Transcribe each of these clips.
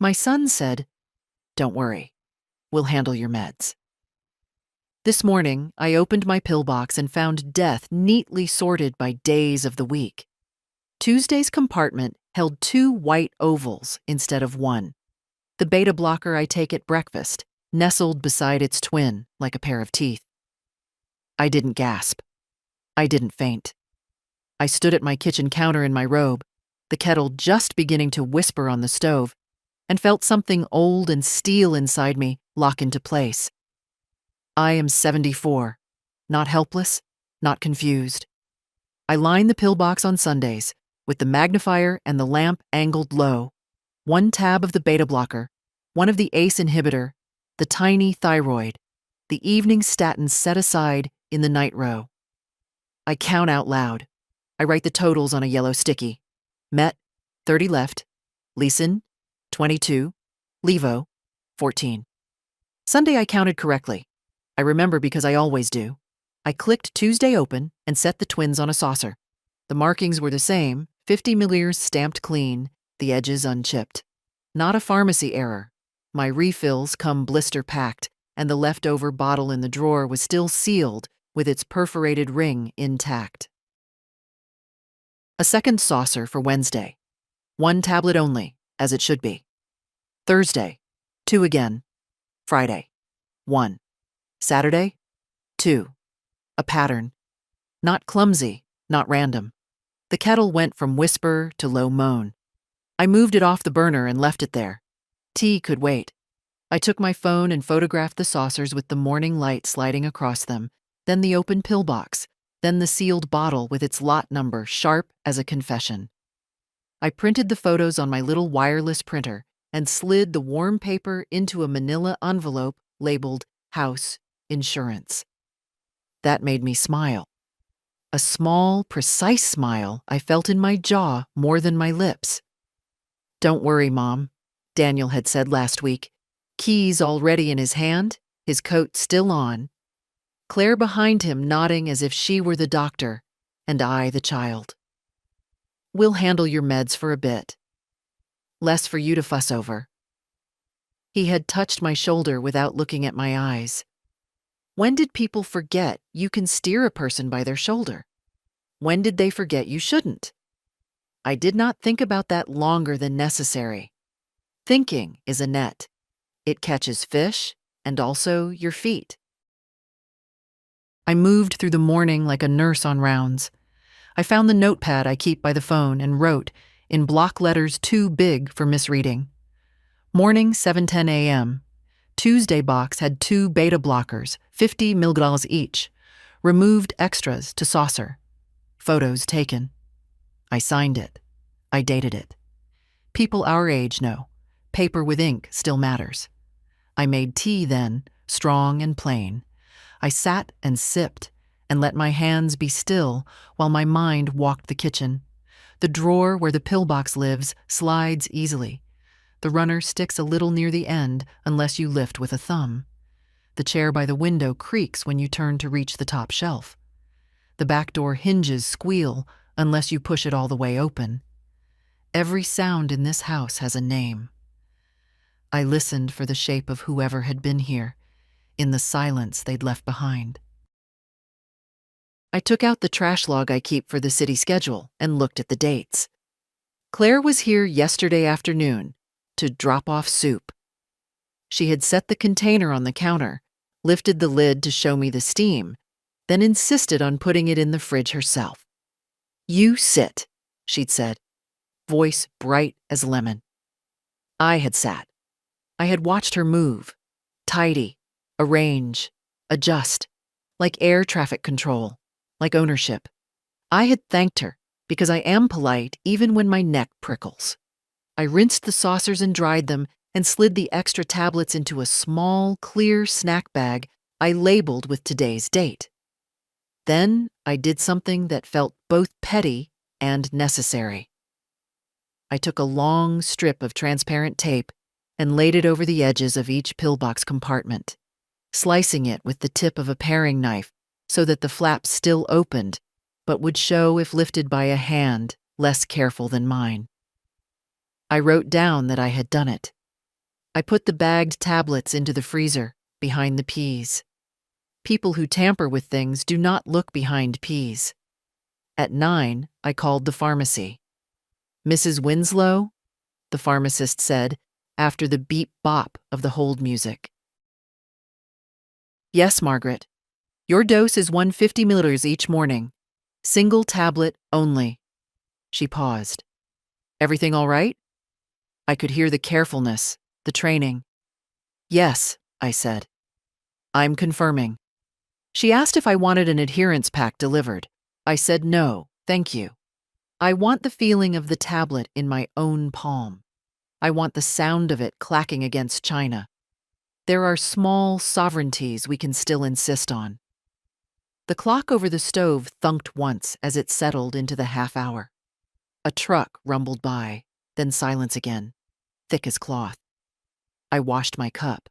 My son said, "Don't worry, we'll handle your meds." This morning, I opened my pillbox and found death neatly sorted by days of the week. Tuesday's compartment held 2 white ovals instead of 1. The beta blocker I take at breakfast, nestled beside its twin like a pair of teeth. I didn't gasp. I didn't faint. I stood at my kitchen counter in my robe, the kettle just beginning to whisper on the stove, and felt something old and steel inside me lock into place. I am 74, not helpless, not confused. I line the pillbox on Sundays, with the magnifier and the lamp angled low, 1 tab of the beta blocker, 1 of the ACE inhibitor, the tiny thyroid, the evening statins set aside in the night row. I count out loud. I write the totals on a yellow sticky. Met, 30 left. Leeson, 22. Levo, 14. Sunday I counted correctly. I remember because I always do. I clicked Tuesday open and set the twins on a saucer. The markings were the same, 50 milliliters stamped clean, the edges unchipped. Not a pharmacy error. My refills come blister packed, and the leftover bottle in the drawer was still sealed with its perforated ring intact. A second saucer for Wednesday. 1 tablet only, as it should be. Thursday, 2 again. Friday, 1. Saturday, 2. A pattern. Not clumsy, not random. The kettle went from whisper to low moan. I moved it off the burner and left it there. Tea could wait. I took my phone and photographed the saucers with the morning light sliding across them, then the open pillbox, then the sealed bottle with its lot number sharp as a confession. I printed the photos on my little wireless printer and slid the warm paper into a manila envelope labeled House Insurance. That made me smile. A small, precise smile I felt in my jaw more than my lips. "Don't worry, Mom," Daniel had said last week, keys already in his hand, his coat still on, Claire behind him nodding as if she were the doctor, and I the child. "We'll handle your meds for a bit. Less for you to fuss over." He had touched my shoulder without looking at my eyes. When did people forget you can steer a person by their shoulder? When did they forget you shouldn't? I did not think about that longer than necessary. Thinking is a net. It catches fish and also your feet. I moved through the morning like a nurse on rounds. I found the notepad I keep by the phone and wrote, in block letters too big for misreading. Morning, 7:10 a.m. Tuesday box had 2 beta blockers, 50 mg each. Removed extras to saucer. Photos taken. I signed it. I dated it. People our age know. Paper with ink still matters. I made tea then, strong and plain. I sat and sipped and let my hands be still while my mind walked the kitchen. The drawer where the pillbox lives slides easily. The runner sticks a little near the end unless you lift with a thumb. The chair by the window creaks when you turn to reach the top shelf. The back door hinges squeal unless you push it all the way open. Every sound in this house has a name. I listened for the shape of whoever had been here, in the silence they'd left behind. I took out the trash log I keep for the city schedule and looked at the dates. Claire was here yesterday afternoon to drop off soup. She had set the container on the counter, lifted the lid to show me the steam, then insisted on putting it in the fridge herself. "You sit," she'd said, voice bright as lemon. I had sat. I had watched her move, tidy, arrange, adjust, like air traffic control, like ownership. I had thanked her because I am polite even when my neck prickles. I rinsed the saucers and dried them and slid the extra tablets into a small, clear snack bag I labeled with today's date. Then I did something that felt both petty and necessary. I took a long strip of transparent tape and laid it over the edges of each pillbox compartment, slicing it with the tip of a paring knife so that the flaps still opened, but would show if lifted by a hand less careful than mine. I wrote down that I had done it, I put the bagged tablets into the freezer, behind the peas. People who tamper with things do not look behind peas. At 9, I called the pharmacy. "Mrs. Winslow?" the pharmacist said, after the beep-bop of the hold music. "Yes, Margaret. Your dose is 150 milliliters each morning. Single tablet only." She paused. "Everything all right?" I could hear the carefulness, the training. "Yes," I said. "I'm confirming." She asked if I wanted an adherence pack delivered. I said no, thank you. I want the feeling of the tablet in my own palm. I want the sound of it clacking against china. There are small sovereignties we can still insist on. The clock over the stove thunked once as it settled into the half hour. A truck rumbled by, then silence again, thick as cloth. I washed my cup.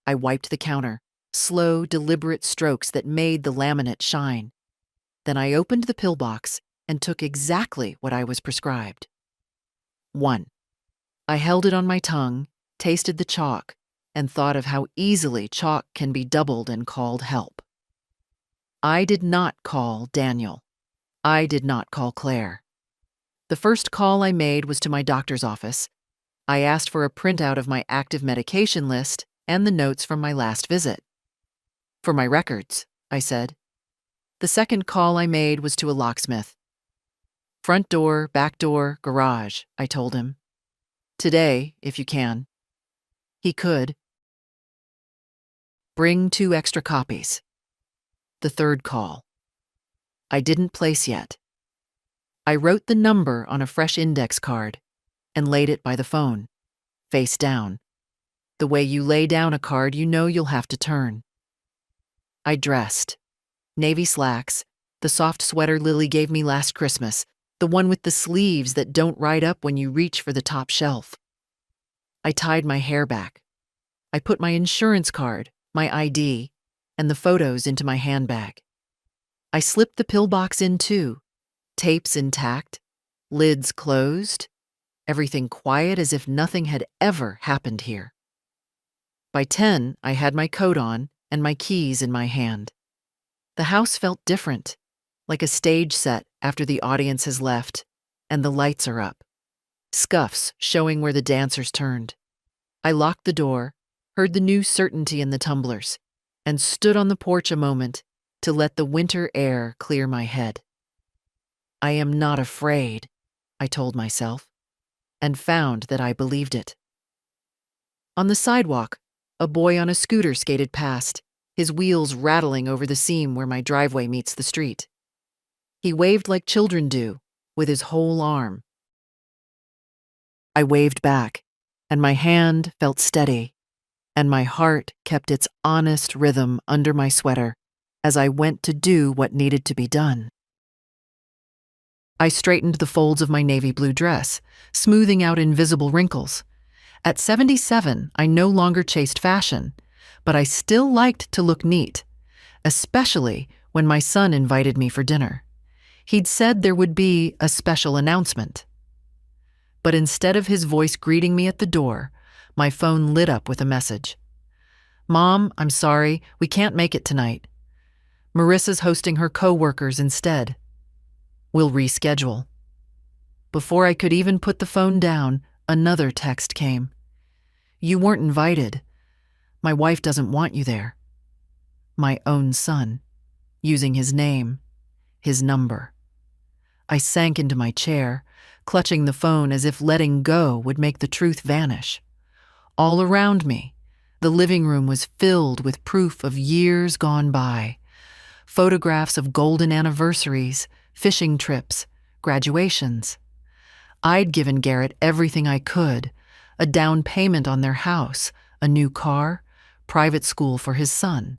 I wiped the counter, slow, deliberate strokes that made the laminate shine. Then I opened the pillbox and took exactly what I was prescribed. 1. I held it on my tongue, tasted the chalk, and thought of how easily chalk can be doubled and called help. I did not call Daniel. I did not call Claire. The first call I made was to my doctor's office. I asked for a printout of my active medication list and the notes from my last visit. "For my records," I said. The second call I made was to a locksmith. "Front door, back door, garage," I told him. "Today, if you can." He could. "Bring 2 extra copies." The third call. I didn't place yet. I wrote the number on a fresh index card and laid it by the phone, face down. The way you lay down a card you know you'll have to turn. I dressed. Navy slacks, the soft sweater Lily gave me last Christmas, the one with the sleeves that don't ride up when you reach for the top shelf. I tied my hair back. I put my insurance card, my ID, and the photos into my handbag. I slipped the pillbox in too, tapes intact, lids closed, everything quiet as if nothing had ever happened here. By 10, I had my coat on and my keys in my hand. The house felt different, like a stage set after the audience has left and the lights are up, scuffs showing where the dancers turned. I locked the door, heard the new certainty in the tumblers, and stood on the porch a moment to let the winter air clear my head. I am not afraid, I told myself, and found that I believed it. On the sidewalk, a boy on a scooter skated past, his wheels rattling over the seam where my driveway meets the street. He waved like children do, with his whole arm. I waved back, and my hand felt steady, and my heart kept its honest rhythm under my sweater as I went to do what needed to be done. I straightened the folds of my navy blue dress, smoothing out invisible wrinkles. At 77, I no longer chased fashion, but I still liked to look neat, especially when my son invited me for dinner. He'd said there would be a special announcement. But instead of his voice greeting me at the door, my phone lit up with a message. "Mom, I'm sorry, we can't make it tonight. Marissa's hosting her co-workers instead. We'll reschedule." Before I could even put the phone down, another text came. "You weren't invited. My wife doesn't want you there." My own son, using his name, his number. I sank into my chair, clutching the phone as if letting go would make the truth vanish. All around me, the living room was filled with proof of years gone by. Photographs of golden anniversaries, fishing trips, graduations. I'd given Garrett everything I could, a down payment on their house, a new car, private school for his son.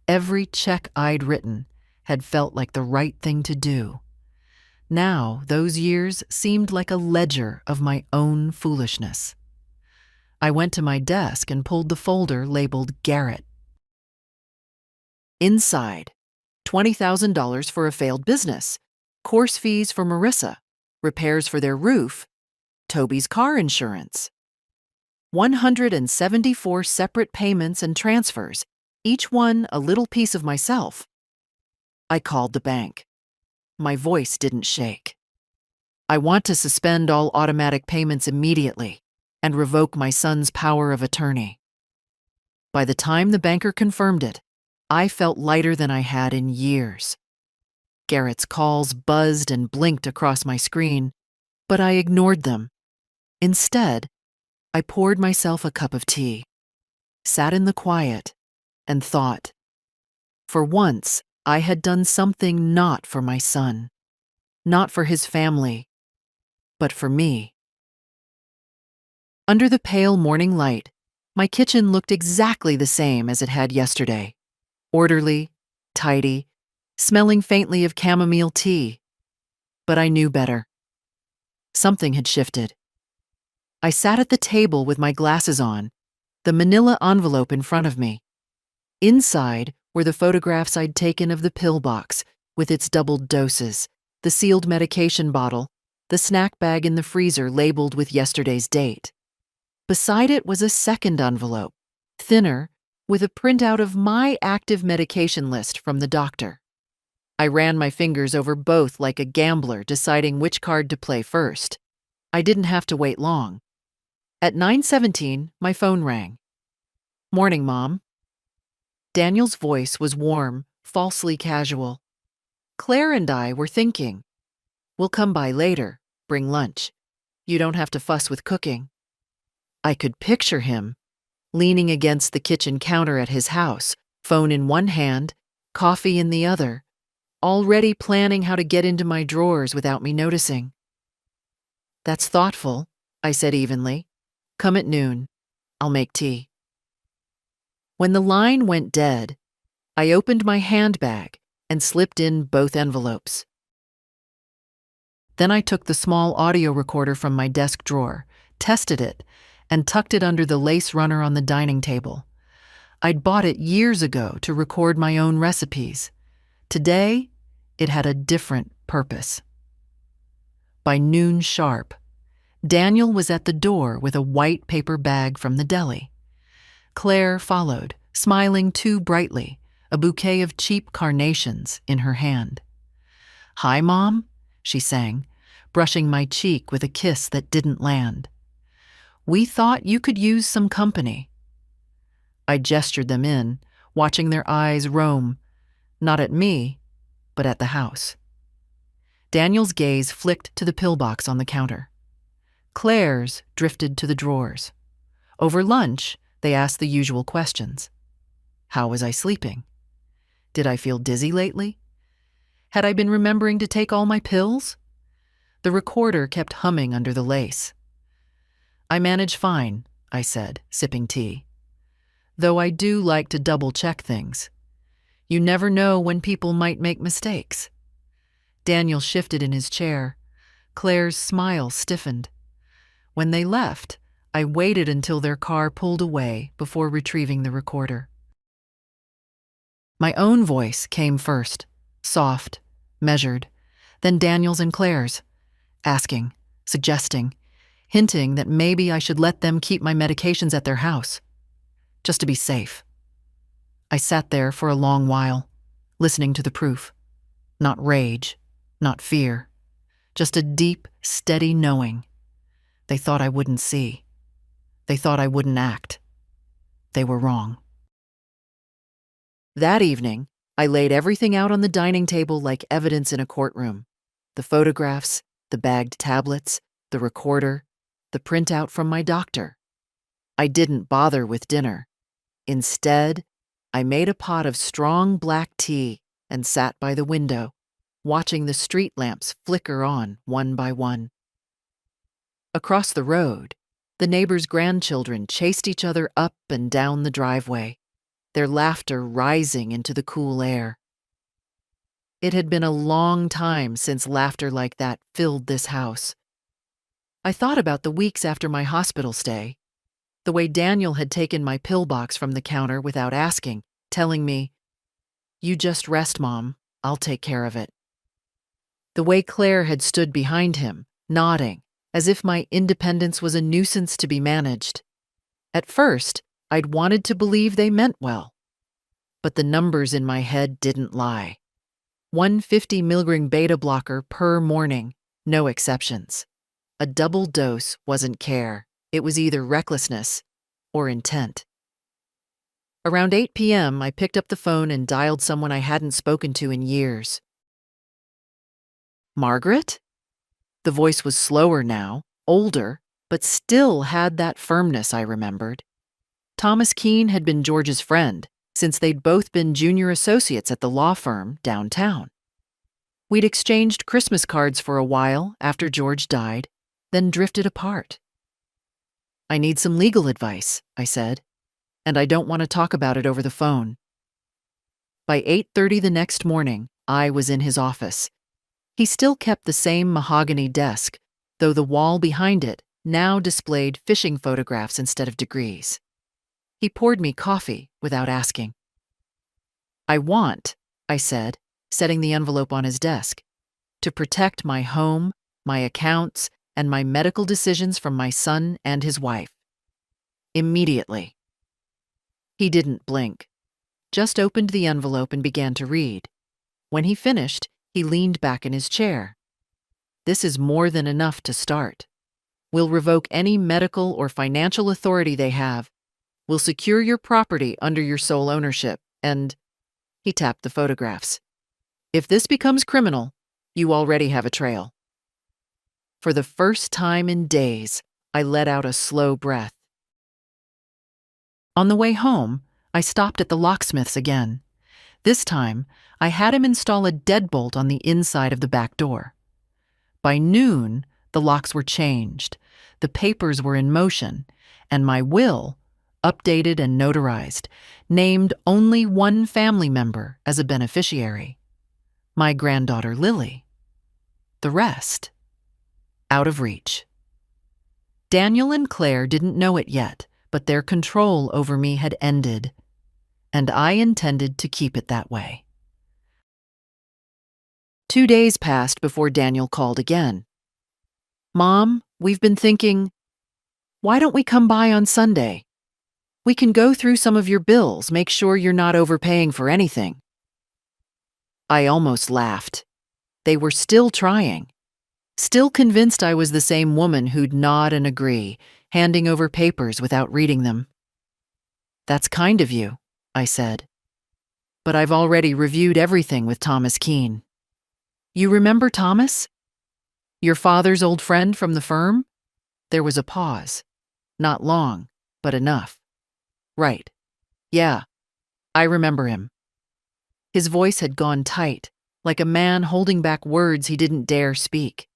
Every check I'd written had felt like the right thing to do. Now, those years seemed like a ledger of my own foolishness. I went to my desk and pulled the folder labeled Garrett. Inside, $20,000 for a failed business, course fees for Marissa, repairs for their roof, Toby's car insurance. 174 separate payments and transfers, each one a little piece of myself. I called the bank. My voice didn't shake. I want to suspend all automatic payments immediately and revoke my son's power of attorney. By the time the banker confirmed it, I felt lighter than I had in years. Garrett's calls buzzed and blinked across my screen, but I ignored them. Instead, I poured myself a cup of tea, sat in the quiet, and thought. For once, I had done something not for my son, not for his family, but for me. Under the pale morning light, my kitchen looked exactly the same as it had yesterday. Orderly, tidy, smelling faintly of chamomile tea. But I knew better. Something had shifted. I sat at the table with my glasses on, the manila envelope in front of me. Inside were the photographs I'd taken of the Pillbox, with its doubled doses, the sealed medication bottle, the snack bag in the freezer labeled with yesterday's date. Beside it was a second envelope, thinner, with a printout of my active medication list from the doctor. I ran my fingers over both like a gambler deciding which card to play first. I didn't have to wait long. At 9:17, my phone rang. "Morning, Mom." Daniel's voice was warm, falsely casual. "Claire and I were thinking. We'll come by later, bring lunch. You don't have to fuss with cooking." I could picture him, leaning against the kitchen counter at his house, phone in one hand, coffee in the other, already planning how to get into my drawers without me noticing. "That's thoughtful," I said evenly. "Come at noon. I'll make tea." When the line went dead, I opened my handbag and slipped in both envelopes. Then I took the small audio recorder from my desk drawer, tested it, and tucked it under the lace runner on the dining table. I'd bought it years ago to record my own recipes. Today, it had a different purpose. By noon sharp, Daniel was at the door with a white paper bag from the deli. Claire followed, smiling too brightly, a bouquet of cheap carnations in her hand. "Hi, Mom," she sang, brushing my cheek with a kiss that didn't land. "We thought you could use some company." I gestured them in, watching their eyes roam, not at me, but at the house. Daniel's gaze flicked to the pillbox on the counter. Claire's drifted to the drawers. Over lunch, they asked the usual questions. How was I sleeping? Did I feel dizzy lately? Had I been remembering to take all my pills? The recorder kept humming under the lace. "I manage fine," I said, sipping tea. "Though I do like to double-check things. You never know when people might make mistakes." Daniel shifted in his chair. Claire's smile stiffened. When they left, I waited until their car pulled away before retrieving the recorder. My own voice came first, soft, measured, then Daniel's and Claire's, asking, suggesting, hinting that maybe I should let them keep my medications at their house, just to be safe. I sat there for a long while, listening to the proof. Not rage, not fear, just a deep, steady knowing. They thought I wouldn't see. They thought I wouldn't act. They were wrong. That evening, I laid everything out on the dining table like evidence in a courtroom. The photographs, the bagged tablets, the recorder, the printout from my doctor. I didn't bother with dinner. Instead, I made a pot of strong black tea and sat by the window, watching the street lamps flicker on one by one. Across the road, the neighbors' grandchildren chased each other up and down the driveway, their laughter rising into the cool air. It had been a long time since laughter like that filled this house. I thought about the weeks after my hospital stay, the way Daniel had taken my pillbox from the counter without asking, telling me, "You just rest, Mom, I'll take care of it." The way Claire had stood behind him, nodding, as if my independence was a nuisance to be managed. At first, I'd wanted to believe they meant well. But the numbers in my head didn't lie. 150 milligram beta blocker per morning, no exceptions. A double dose wasn't care. It was either recklessness or intent. Around 8 p.m., I picked up the phone and dialed someone I hadn't spoken to in years. Margaret? The voice was slower now, older, but still had that firmness I remembered. Thomas Keene had been George's friend since they'd both been junior associates at the law firm downtown. We'd exchanged Christmas cards for a while after George died, then drifted apart. I need some legal advice, I said, and I don't want to talk about it over the phone. By 8:30 the next morning, I was in his office. He still kept the same mahogany desk, though the wall behind it now displayed fishing photographs instead of degrees. He poured me coffee without asking. I want, I said, setting the envelope on his desk, to protect my home, my accounts, and my medical decisions from my son and his wife. Immediately. He didn't blink, just opened the envelope and began to read. When he finished, he leaned back in his chair. This is more than enough to start. We'll revoke any medical or financial authority they have. We'll secure your property under your sole ownership, and he tapped the photographs. If this becomes criminal, you already have a trail. For the first time in days, I let out a slow breath. On the way home, I stopped at the locksmith's again. This time, I had him install a deadbolt on the inside of the back door. By noon, the locks were changed, the papers were in motion, and my will, updated and notarized, named only one family member as a beneficiary. My granddaughter Lily. The rest, out of reach. Daniel and Claire didn't know it yet, but their control over me had ended, and I intended to keep it that way. 2 days passed before Daniel called again. Mom, we've been thinking, why don't we come by on Sunday? We can go through some of your bills, make sure you're not overpaying for anything. I almost laughed. They were still trying. Still convinced I was the same woman who'd nod and agree, handing over papers without reading them. That's kind of you, I said. But I've already reviewed everything with Thomas Keene. You remember Thomas? Your father's old friend from the firm? There was a pause. Not long, but enough. Right. Yeah, I remember him. His voice had gone tight, like a man holding back words he didn't dare speak.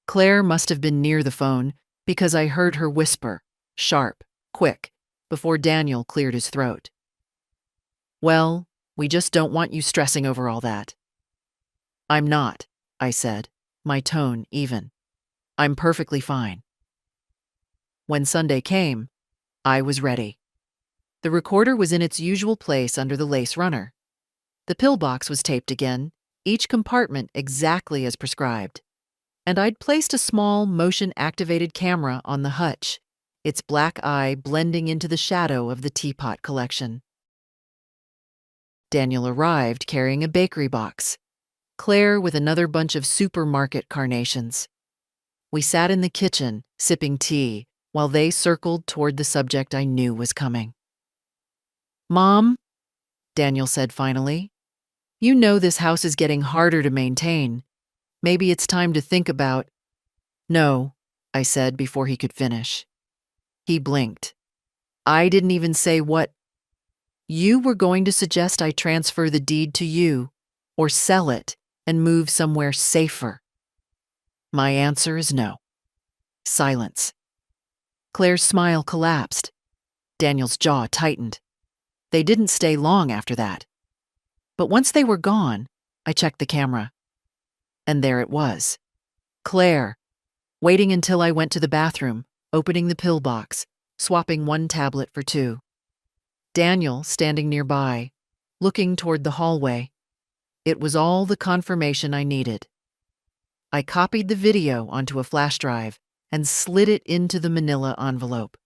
Claire must have been near the phone because I heard her whisper, sharp, quick, before Daniel cleared his throat. Well, we just don't want you stressing over all that. I'm not, I said, my tone even. I'm perfectly fine. When Sunday came, I was ready. The recorder was in its usual place under the lace runner. The pillbox was taped again, each compartment exactly as prescribed. And I'd placed a small motion-activated camera on the hutch, its black eye blending into the shadow of the teapot collection. Daniel arrived carrying a bakery box, Claire with another bunch of supermarket carnations. We sat in the kitchen, sipping tea, while they circled toward the subject I knew was coming. Mom, Daniel said finally, you know this house is getting harder to maintain. Maybe it's time to think about... No, I said before he could finish. He blinked. I didn't even say what... You were going to suggest I transfer the deed to you, or sell it and move somewhere safer. My answer is no. Silence. Claire's smile collapsed. Daniel's jaw tightened. They didn't stay long after that. But once they were gone, I checked the camera. And there it was. Claire, waiting until I went to the bathroom, opening the pillbox, swapping one tablet for two. Daniel standing nearby, looking toward the hallway. It was all the confirmation I needed. I copied the video onto a flash drive and slid it into the manila envelope.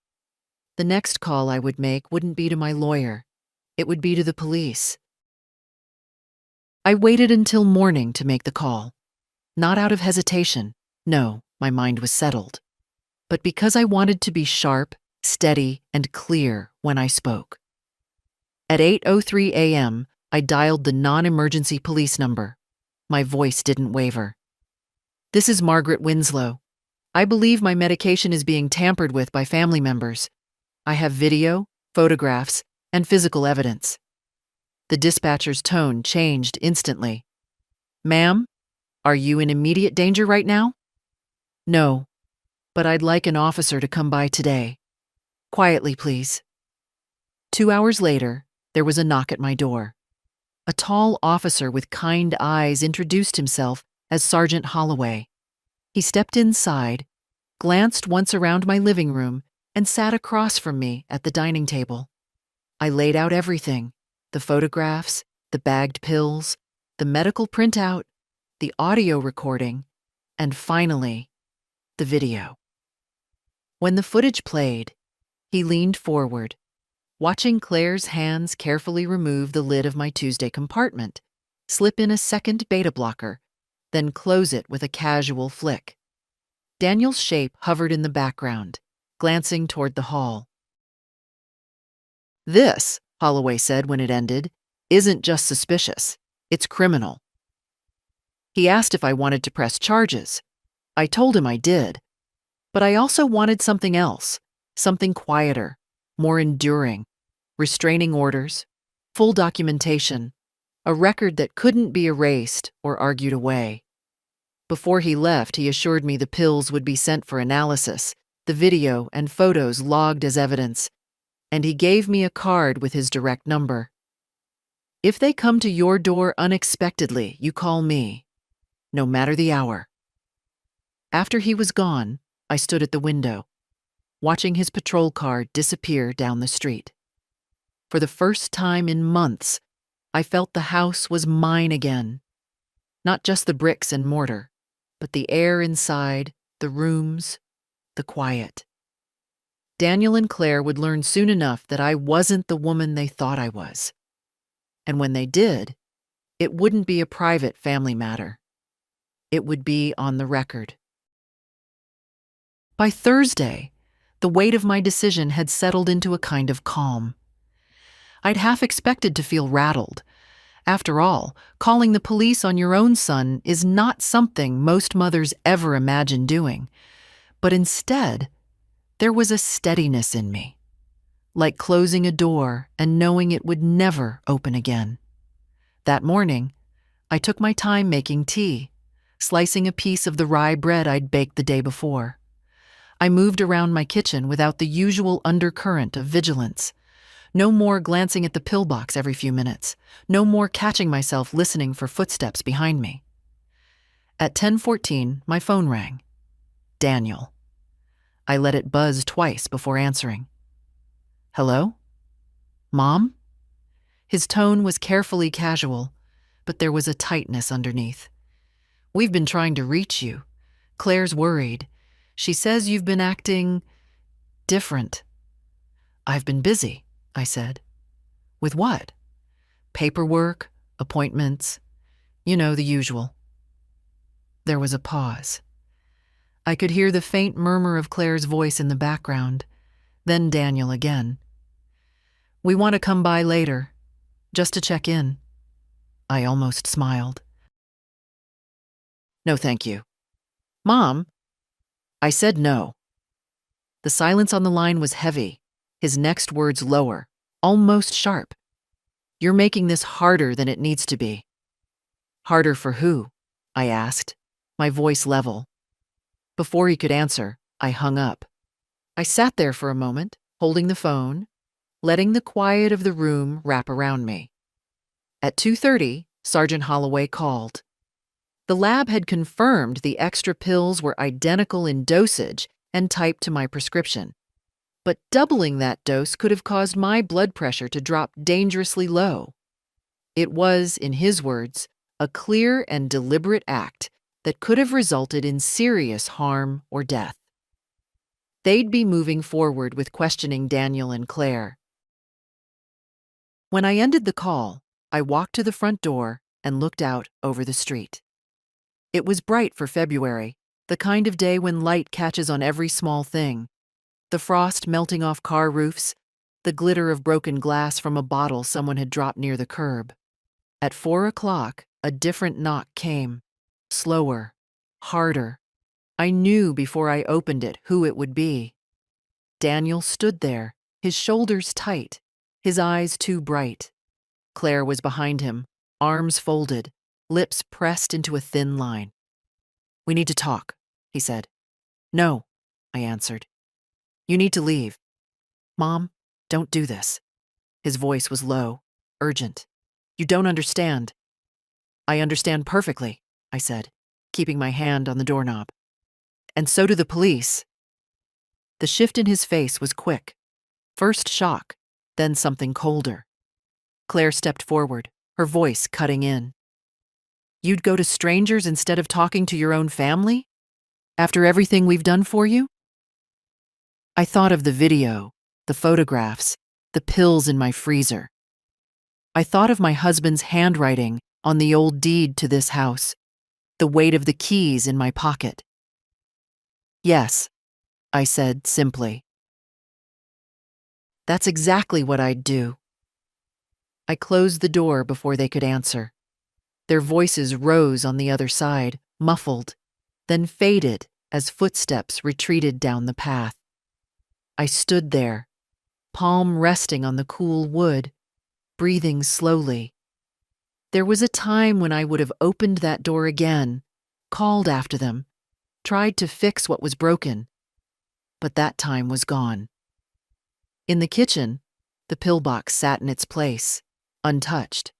The next call I would make wouldn't be to my lawyer. It would be to the police. I waited until morning to make the call. Not out of hesitation. No, my mind was settled. But because I wanted to be sharp, steady, and clear when I spoke. At 8:03 a.m., I dialed the non-emergency police number. My voice didn't waver. "This is Margaret Winslow. I believe my medication is being tampered with by family members. I have video, photographs, and physical evidence." The dispatcher's tone changed instantly. "Ma'am, are you in immediate danger right now?" "No, but I'd like an officer to come by today. Quietly, please." 2 hours later, there was a knock at my door. A tall officer with kind eyes introduced himself as Sergeant Holloway. He stepped inside, glanced once around my living room, and sat across from me at the dining table. I laid out everything: the photographs, the bagged pills, the medical printout, the audio recording, and finally, the video. When the footage played, he leaned forward, watching Claire's hands carefully remove the lid of my Tuesday compartment, slip in a second beta blocker, then close it with a casual flick. Daniel's shape hovered in the background, glancing toward the hall. "This," Holloway said when it ended, "isn't just suspicious, it's criminal." He asked if I wanted to press charges. I told him I did. But I also wanted something else, something quieter, more enduring: restraining orders, full documentation, a record that couldn't be erased or argued away. Before he left, he assured me the pills would be sent for analysis, the video and photos logged as evidence, and he gave me a card with his direct number. "If they come to your door unexpectedly, you call me, no matter the hour." After he was gone, I stood at the window, watching his patrol car disappear down the street. For the first time in months, I felt the house was mine again. Not just the bricks and mortar, but the air inside, the rooms, the quiet. Daniel and Claire would learn soon enough that I wasn't the woman they thought I was. And when they did, it wouldn't be a private family matter. It would be on the record. By Thursday, the weight of my decision had settled into a kind of calm. I'd half expected to feel rattled. After all, calling the police on your own son is not something most mothers ever imagine doing. But instead, there was a steadiness in me, like closing a door and knowing it would never open again. That morning, I took my time making tea, slicing a piece of the rye bread I'd baked the day before. I moved around my kitchen without the usual undercurrent of vigilance. No more glancing at the pillbox every few minutes. No more catching myself listening for footsteps behind me. At 10:14, my phone rang. Daniel. I let it buzz twice before answering. "Hello? Mom?" His tone was carefully casual, but there was a tightness underneath. "We've been trying to reach you. Claire's worried. She says you've been acting different." "I've been busy," I said. "With what?" "Paperwork, appointments, the usual." There was a pause. I could hear the faint murmur of Claire's voice in the background, then Daniel again. "We want to come by later, just to check in." I almost smiled. "No, thank you." "Mom?" I said no. The silence on the line was heavy, his next words lower, almost sharp. "You're making this harder than it needs to be." "Harder for who?" I asked, my voice level. Before he could answer, I hung up. I sat there for a moment, holding the phone, letting the quiet of the room wrap around me. At 2:30, Sergeant Holloway called. The lab had confirmed the extra pills were identical in dosage and type to my prescription. But doubling that dose could have caused my blood pressure to drop dangerously low. It was, in his words, a clear and deliberate act that could have resulted in serious harm or death. They'd be moving forward with questioning Daniel and Claire. When I ended the call, I walked to the front door and looked out over the street. It was bright for February, the kind of day when light catches on every small thing. The frost melting off car roofs, the glitter of broken glass from a bottle someone had dropped near the curb. At 4 o'clock, a different knock came. Slower, harder. I knew before I opened it who it would be. Daniel stood there, his shoulders tight, his eyes too bright. Claire was behind him, arms folded, lips pressed into a thin line. "We need to talk," he said. "No," I answered. "You need to leave." "Mom, don't do this." His voice was low, urgent. "You don't understand." "I understand perfectly," I said, keeping my hand on the doorknob. "And so do the police." The shift in his face was quick. First shock, then something colder. Claire stepped forward, her voice cutting in. "You'd go to strangers instead of talking to your own family? After everything we've done for you?" I thought of the video, the photographs, the pills in my freezer. I thought of my husband's handwriting on the old deed to this house, the weight of the keys in my pocket. "Yes," I said simply. "That's exactly what I'd do." I closed the door before they could answer. Their voices rose on the other side, muffled, then faded as footsteps retreated down the path. I stood there, palm resting on the cool wood, breathing slowly. There was a time when I would have opened that door again, called after them, tried to fix what was broken, but that time was gone. In the kitchen, the pillbox sat in its place, untouched.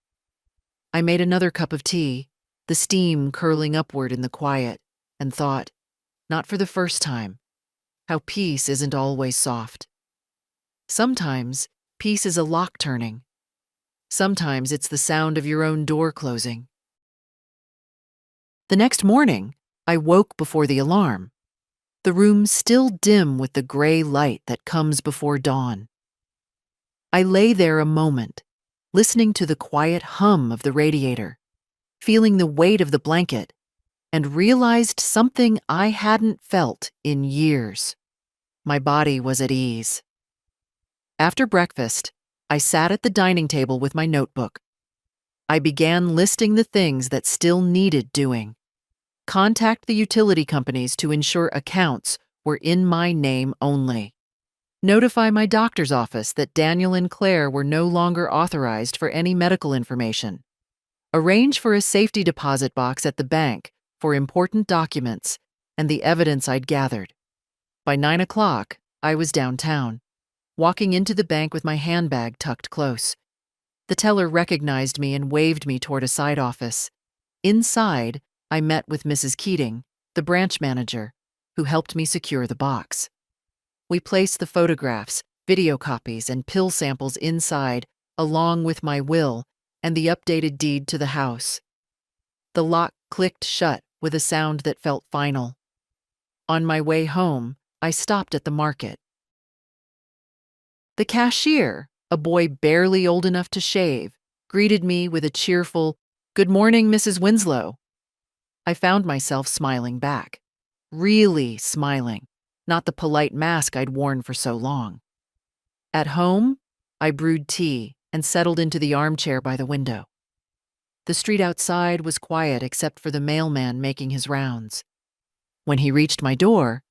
I made another cup of tea, the steam curling upward in the quiet, and thought, not for the first time, how peace isn't always soft. Sometimes peace is a lock turning. Sometimes it's the sound of your own door closing. The next morning, I woke before the alarm, the room still dim with the gray light that comes before dawn. I lay there a moment, listening to the quiet hum of the radiator, feeling the weight of the blanket, and realized something I hadn't felt in years. My body was at ease. After breakfast, I sat at the dining table with my notebook. I began listing the things that still needed doing. Contact the utility companies to ensure accounts were in my name only. Notify my doctor's office that Daniel and Claire were no longer authorized for any medical information. Arrange for a safety deposit box at the bank for important documents and the evidence I'd gathered. By 9 o'clock, I was downtown, walking into the bank with my handbag tucked close. The teller recognized me and waved me toward a side office. Inside, I met with Mrs. Keating, the branch manager, who helped me secure the box. We placed the photographs, video copies, and pill samples inside, along with my will and the updated deed to the house. The lock clicked shut with a sound that felt final. On my way home, I stopped at the market. The cashier, a boy barely old enough to shave, greeted me with a cheerful, "Good morning, Mrs. Winslow." I found myself smiling back. Really smiling, not the polite mask I'd worn for so long. At home, I brewed tea and settled into the armchair by the window. The street outside was quiet except for the mailman making his rounds. When he reached my door,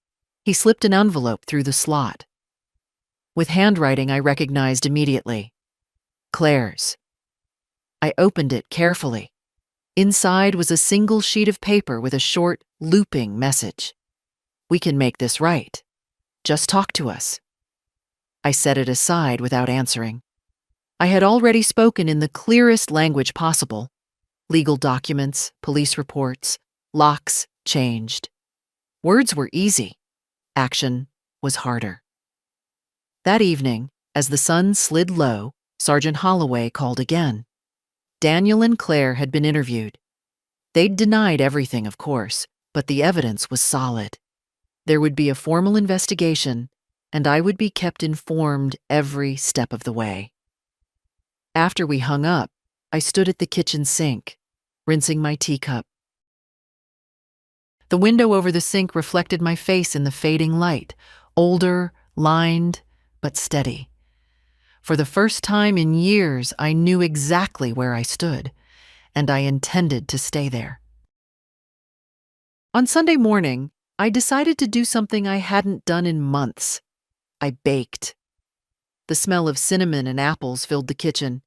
he slipped an envelope through the slot. With handwriting I recognized immediately. Claire's. I opened it carefully. Inside was a single sheet of paper with a short, looping message. "We can make this right. Just talk to us." I set it aside without answering. I had already spoken in the clearest language possible. Legal documents, police reports, locks changed. Words were easy. Action was harder. That evening, as the sun slid low, Sergeant Holloway called again. Daniel and Claire had been interviewed. They'd denied everything, of course, but the evidence was solid. There would be a formal investigation, and I would be kept informed every step of the way. After we hung up, I stood at the kitchen sink, rinsing my teacup. The window over the sink reflected my face in the fading light, older, lined, but steady. For the first time in years, I knew exactly where I stood, and I intended to stay there. On Sunday morning, I decided to do something I hadn't done in months. I baked. The smell of cinnamon and apples filled the kitchen,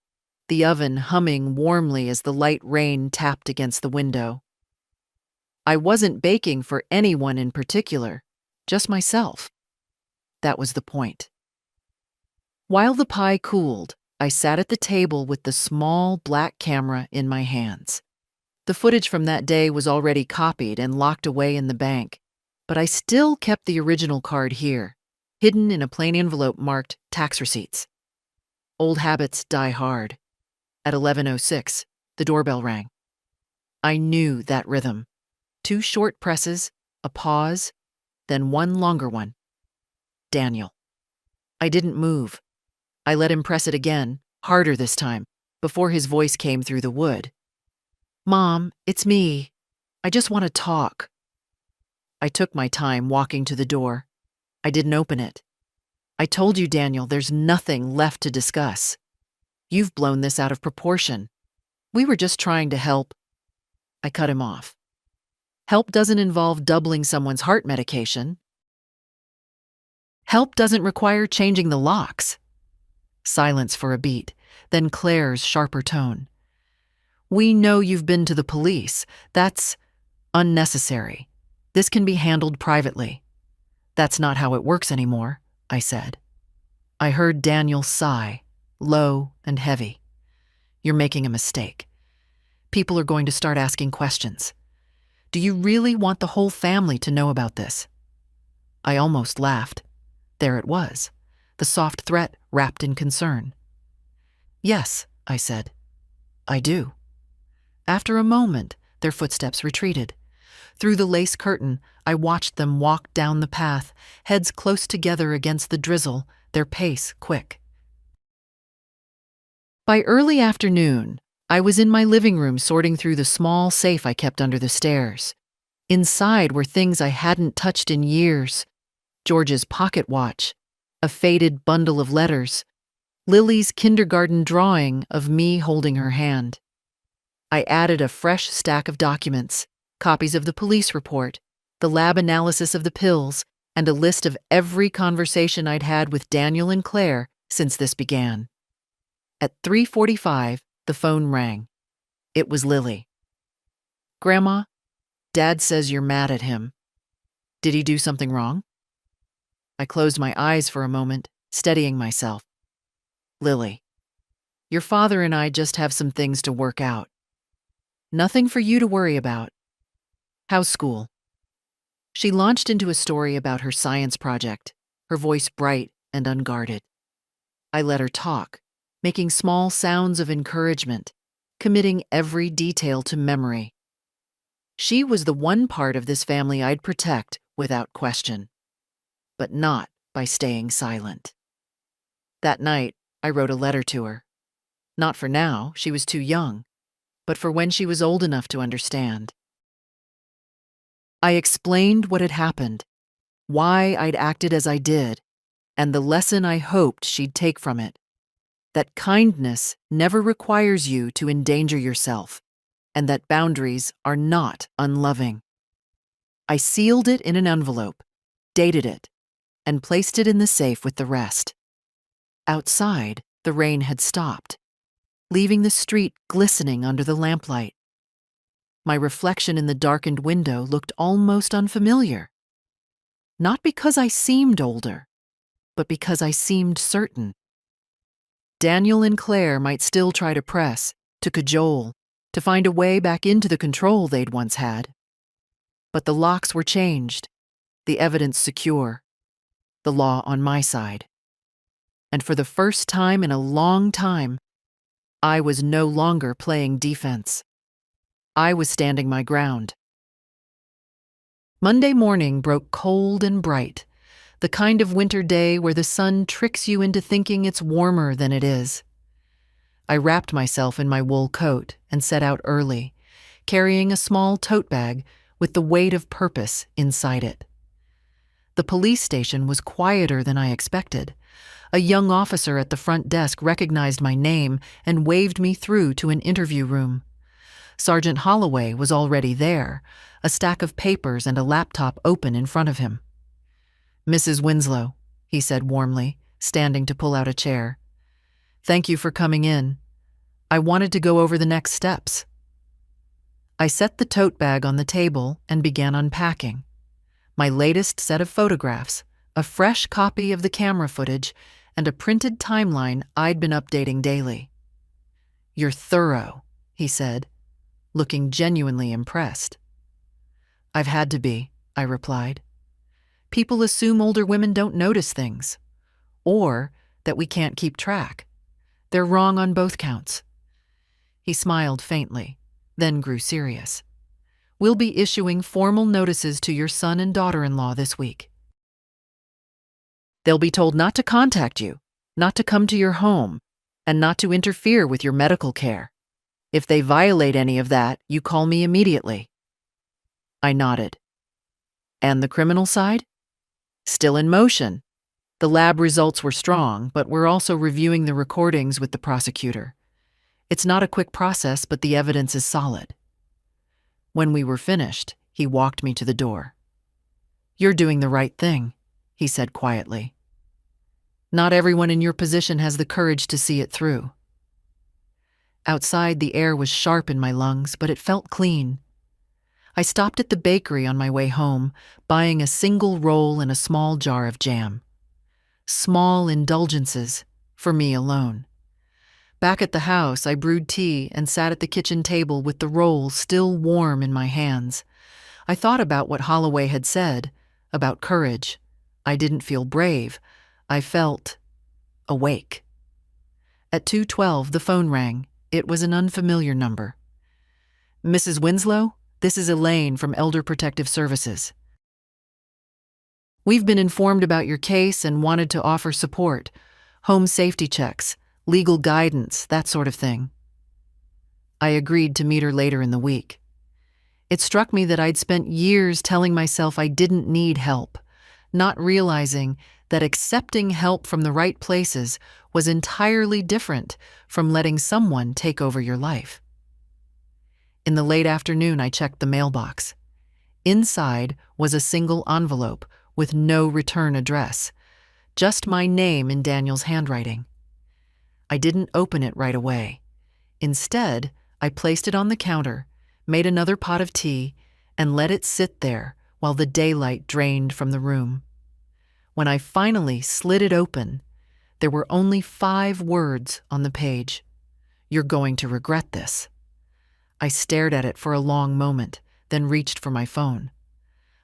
the oven humming warmly as the light rain tapped against the window. I wasn't baking for anyone in particular, just myself. That was the point. While the pie cooled, I sat at the table with the small black camera in my hands. The footage from that day was already copied and locked away in the bank, but I still kept the original card here, hidden in a plain envelope marked tax receipts. Old habits die hard. At 11:06, the doorbell rang. I knew that rhythm. 2 short presses, a pause, then one longer one. Daniel. I didn't move. I let him press it again, harder this time, before his voice came through the wood. "Mom, it's me. I just want to talk." I took my time walking to the door. I didn't open it. "I told you, Daniel, there's nothing left to discuss. You've blown this out of proportion. We were just trying to help." I cut him off. Help doesn't involve doubling someone's heart medication. Help doesn't require changing the locks. Silence for a beat, then Claire's sharper tone. "We know you've been to the police. That's unnecessary. This can be handled privately." "That's not how it works anymore," I said. I heard Daniel sigh, low and heavy. "You're making a mistake. People are going to start asking questions. Do you really want the whole family to know about this?" I almost laughed. There it was, the soft threat wrapped in concern. "Yes," I said. "I do." After a moment, their footsteps retreated. Through the lace curtain, I watched them walk down the path, heads close together against the drizzle, their pace quick. By early afternoon, I was in my living room sorting through the small safe I kept under the stairs. Inside were things I hadn't touched in years: George's pocket watch, a faded bundle of letters, Lily's kindergarten drawing of me holding her hand. I added a fresh stack of documents, copies of the police report, the lab analysis of the pills, and a list of every conversation I'd had with Daniel and Claire since this began. At 3:45, the phone rang. It was Lily. "Grandma, Dad says you're mad at him. Did he do something wrong?" I closed my eyes for a moment, steadying myself. "Lily, your father and I just have some things to work out. Nothing for you to worry about. How's school?" She launched into a story about her science project, her voice bright and unguarded. I let her talk, making small sounds of encouragement, committing every detail to memory. She was the one part of this family I'd protect without question, but not by staying silent. That night, I wrote a letter to her. Not for now, she was too young, but for when she was old enough to understand. I explained what had happened, why I'd acted as I did, and the lesson I hoped she'd take from it: that kindness never requires you to endanger yourself, and that boundaries are not unloving. I sealed it in an envelope, dated it, and placed it in the safe with the rest. Outside, the rain had stopped, leaving the street glistening under the lamplight. My reflection in the darkened window looked almost unfamiliar. Not because I seemed older, but because I seemed certain. Daniel and Claire might still try to press, to cajole, to find a way back into the control they'd once had. But the locks were changed, the evidence secure, the law on my side. And for the first time in a long time, I was no longer playing defense. I was standing my ground. Monday morning broke cold and bright, the kind of winter day where the sun tricks you into thinking it's warmer than it is. I wrapped myself in my wool coat and set out early, carrying a small tote bag with the weight of purpose inside it. The police station was quieter than I expected. A young officer at the front desk recognized my name and waved me through to an interview room. Sergeant Holloway was already there, a stack of papers and a laptop open in front of him. "Mrs. Winslow," he said warmly, standing to pull out a chair. "Thank you for coming in. I wanted to go over the next steps." I set the tote bag on the table and began unpacking. My latest set of photographs, a fresh copy of the camera footage, and a printed timeline I'd been updating daily. "You're thorough," he said, looking genuinely impressed. "I've had to be," I replied. "People assume older women don't notice things, or that we can't keep track. They're wrong on both counts." He smiled faintly, then grew serious. "We'll be issuing formal notices to your son and daughter-in-law this week. They'll be told not to contact you, not to come to your home, and not to interfere with your medical care. If they violate any of that, you call me immediately." I nodded. "And the criminal side?" "Still in motion. The lab results were strong, but we're also reviewing the recordings with the prosecutor. It's not a quick process, but the evidence is solid." When we were finished, he walked me to the door. "You're doing the right thing," he said quietly. "Not everyone in your position has the courage to see it through." Outside, the air was sharp in my lungs, but it felt clean. I stopped at the bakery on my way home, buying a single roll and a small jar of jam. Small indulgences for me alone. Back at the house, I brewed tea and sat at the kitchen table with the roll still warm in my hands. I thought about what Holloway had said, about courage. I didn't feel brave. I felt awake. At 2:12, the phone rang. It was an unfamiliar number. "Mrs. Winslow, this is Elaine from Elder Protective Services. We've been informed about your case and wanted to offer support, home safety checks, legal guidance, that sort of thing." I agreed to meet her later in the week. It struck me that I'd spent years telling myself I didn't need help, not realizing that accepting help from the right places was entirely different from letting someone take over your life. In the late afternoon, I checked the mailbox. Inside was a single envelope with no return address, just my name in Daniel's handwriting. I didn't open it right away. Instead, I placed it on the counter, made another pot of tea, and let it sit there while the daylight drained from the room. When I finally slid it open, there were only 5 words on the page. "You're going to regret this." I stared at it for a long moment, then reached for my phone.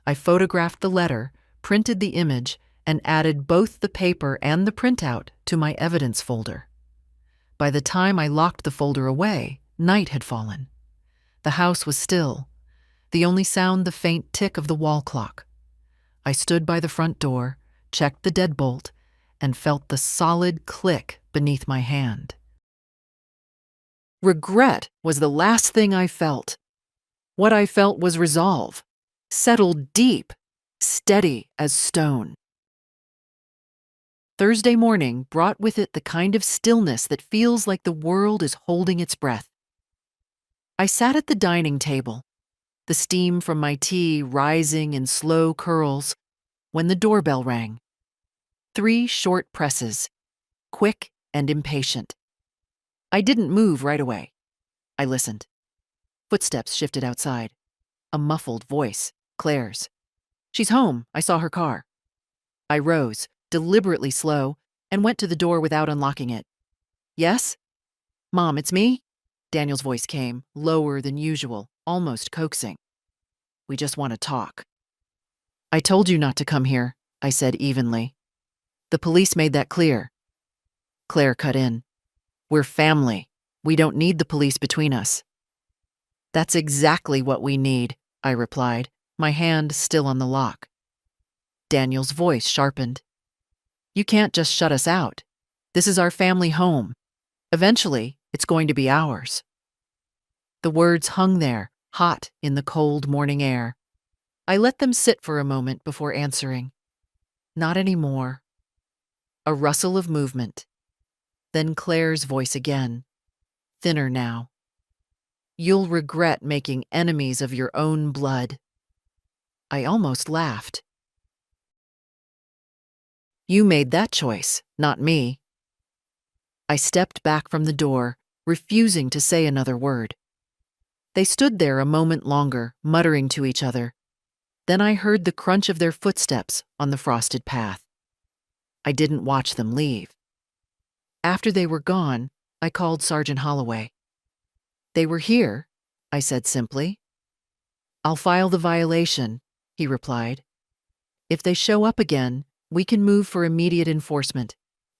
I photographed the letter, printed the image, and added both the paper and the printout to my evidence folder. By the time I locked the folder away, night had fallen. The house was still, the only sound the faint tick of the wall clock. I stood by the front door, checked the deadbolt, and felt the solid click beneath my hand. Regret was the last thing I felt. What I felt was resolve, settled deep, steady as stone. Thursday morning brought with it the kind of stillness that feels like the world is holding its breath. I sat at the dining table, the steam from my tea rising in slow curls, when the doorbell rang. 3 short presses, quick and impatient. I didn't move right away. I listened. Footsteps shifted outside. A muffled voice, Claire's. "She's home. I saw her car." I rose, deliberately slow, and went to the door without unlocking it. "Yes? Mom, it's me?" Daniel's voice came, lower than usual, almost coaxing. "We just want to talk." "I told you not to come here," I said evenly. "The police made that clear." Claire cut in. "We're family. We don't need the police between us." "That's exactly what we need," I replied, my hand still on the lock. Daniel's voice sharpened. "You can't just shut us out. This is our family home. Eventually, it's going to be ours." The words hung there, hot in the cold morning air. I let them sit for a moment before answering. "Not anymore." A rustle of movement. Then Claire's voice again, thinner now. "You'll regret making enemies of your own blood." I almost laughed. "You made that choice, not me." I stepped back from the door, refusing to say another word. They stood there a moment longer, muttering to each other. Then I heard the crunch of their footsteps on the frosted path. I didn't watch them leave. After they were gone, I called Sergeant Holloway. "They were here," I said simply. "I'll file the violation," he replied. "If they show up again, we can move for immediate enforcement.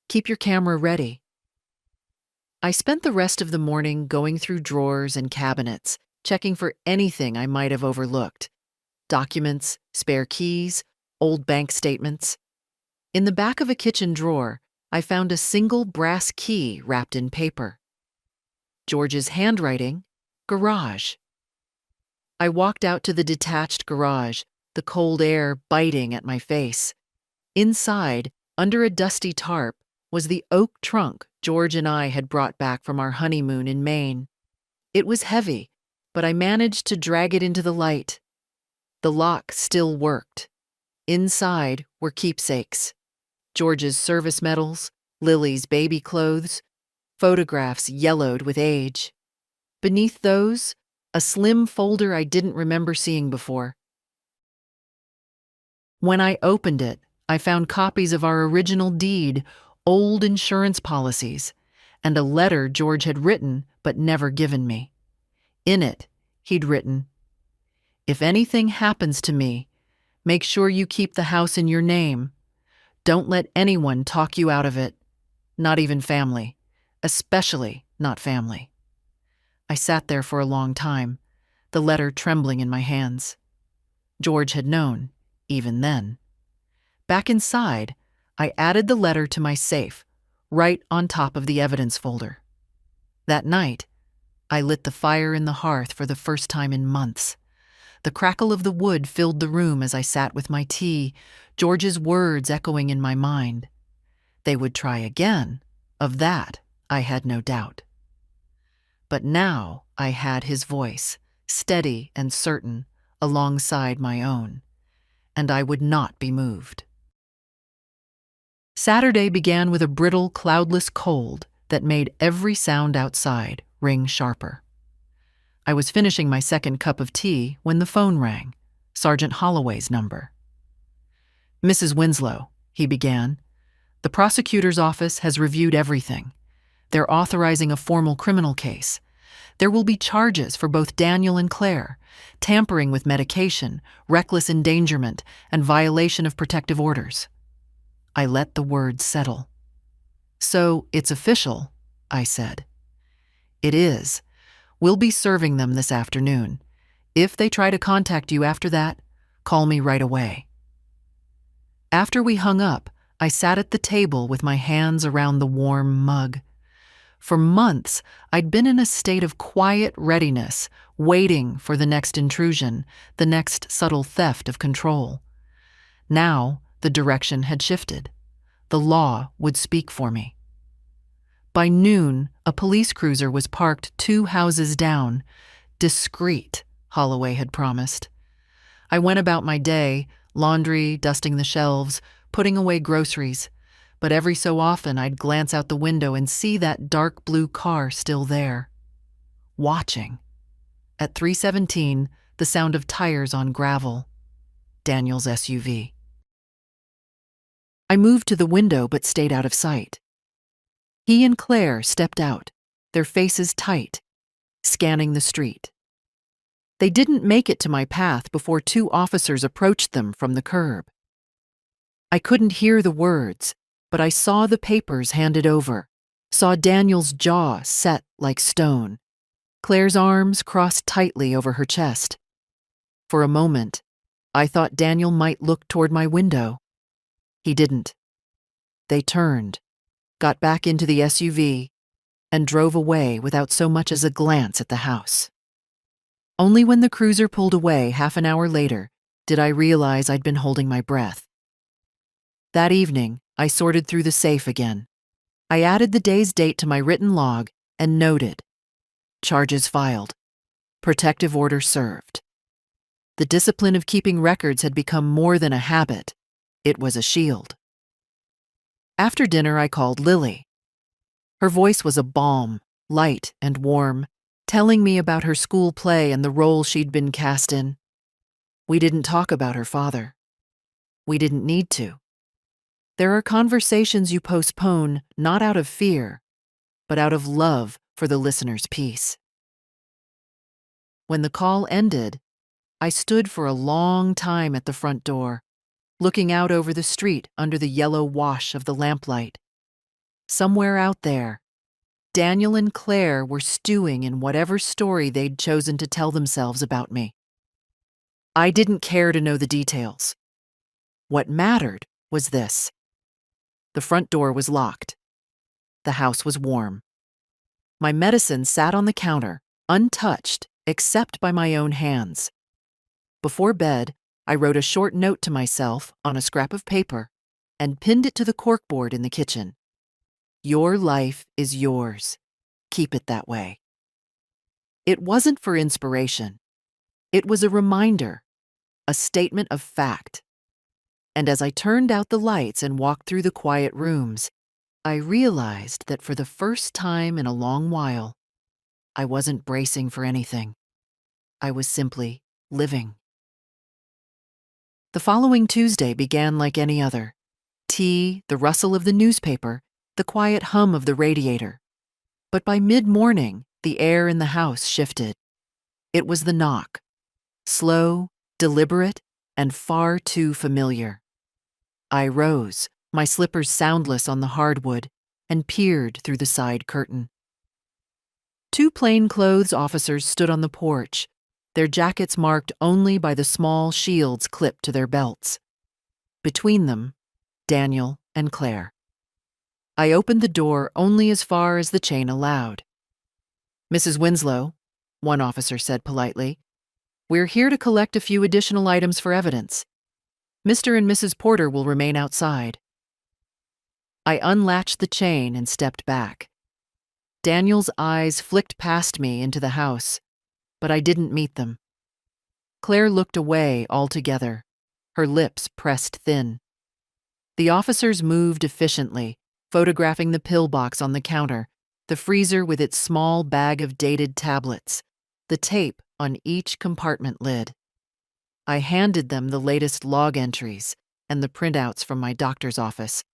Keep your camera ready." I spent the rest of the morning going through drawers and cabinets, checking for anything I might have overlooked. Documents, spare keys, old bank statements. In the back of a kitchen drawer, I found a single brass key wrapped in paper. George's handwriting, garage. I walked out to the detached garage, the cold air biting at my face. Inside, under a dusty tarp, was the oak trunk George and I had brought back from our honeymoon in Maine. It was heavy, but I managed to drag it into the light. The lock still worked. Inside were keepsakes. George's service medals, Lily's baby clothes, photographs yellowed with age. Beneath those, a slim folder I didn't remember seeing before. When I opened it, I found copies of our original deed, old insurance policies, and a letter George had written but never given me. In it, he'd written, "If anything happens to me, make sure you keep the house in your name. Don't let anyone talk you out of it, not even family, especially not family." I sat there for a long time, the letter trembling in my hands. George had known, even then. Back inside, I added the letter to my safe, right on top of the evidence folder. That night, I lit the fire in the hearth for the first time in months. The crackle of the wood filled the room as I sat with my tea, George's words echoing in my mind. They would try again, of that I had no doubt. But now I had his voice, steady and certain, alongside my own, and I would not be moved. Saturday began with a brittle, cloudless cold that made every sound outside ring sharper. I was finishing my second cup of tea when the phone rang, Sergeant Holloway's number. "Mrs. Winslow," he began, "the prosecutor's office has reviewed everything. They're authorizing a formal criminal case. There will be charges for both Daniel and Claire, tampering with medication, reckless endangerment, and violation of protective orders." I let the words settle. "So it's official," I said. "It is. We'll be serving them this afternoon. If they try to contact you after that, call me right away." After we hung up, I sat at the table with my hands around the warm mug. For months, I'd been in a state of quiet readiness, waiting for the next intrusion, the next subtle theft of control. Now, the direction had shifted. The law would speak for me. By noon, a police cruiser was parked 2 houses down. Discreet, Holloway had promised. I went about my day, laundry, dusting the shelves, putting away groceries. But every so often I'd glance out the window and see that dark blue car still there. Watching. At 3:17, the sound of tires on gravel. Daniel's SUV. I moved to the window but stayed out of sight. He and Claire stepped out, their faces tight, scanning the street. They didn't make it to my path before 2 officers approached them from the curb. I couldn't hear the words, but I saw the papers handed over, saw Daniel's jaw set like stone, Claire's arms crossed tightly over her chest. For a moment, I thought Daniel might look toward my window. He didn't. They turned, got back into the SUV, and drove away without so much as a glance at the house. Only when the cruiser pulled away half an hour later did I realize I'd been holding my breath. That evening, I sorted through the safe again. I added the day's date to my written log and noted, charges filed, protective order served. The discipline of keeping records had become more than a habit. It was a shield. After dinner, I called Lily. Her voice was a balm, light and warm, telling me about her school play and the role she'd been cast in. We didn't talk about her father. We didn't need to. There are conversations you postpone not out of fear, but out of love for the listener's peace. When the call ended, I stood for a long time at the front door, looking out over the street under the yellow wash of the lamplight. Somewhere out there, Daniel and Claire were stewing in whatever story they'd chosen to tell themselves about me. I didn't care to know the details. What mattered was this. The front door was locked. The house was warm. My medicine sat on the counter, untouched except by my own hands. Before bed, I wrote a short note to myself on a scrap of paper and pinned it to the corkboard in the kitchen. Your life is yours. Keep it that way. It wasn't for inspiration. It was a reminder, a statement of fact. And as I turned out the lights and walked through the quiet rooms, I realized that for the first time in a long while, I wasn't bracing for anything. I was simply living. The following Tuesday began like any other. Tea, the rustle of the newspaper, the quiet hum of the radiator. But by mid-morning, the air in the house shifted. It was the knock. Slow, deliberate, and far too familiar. I rose, my slippers soundless on the hardwood, and peered through the side curtain. 2 plainclothes officers stood on the porch, their jackets marked only by the small shields clipped to their belts. Between them, Daniel and Claire. I opened the door only as far as the chain allowed. "Mrs. Winslow," one officer said politely, "we're here to collect a few additional items for evidence. Mr. and Mrs. Porter will remain outside." I unlatched the chain and stepped back. Daniel's eyes flicked past me into the house, but I didn't meet them. Claire looked away altogether, her lips pressed thin. The officers moved efficiently, photographing the pillbox on the counter, the freezer with its small bag of dated tablets, the tape on each compartment lid. I handed them the latest log entries and the printouts from my doctor's office.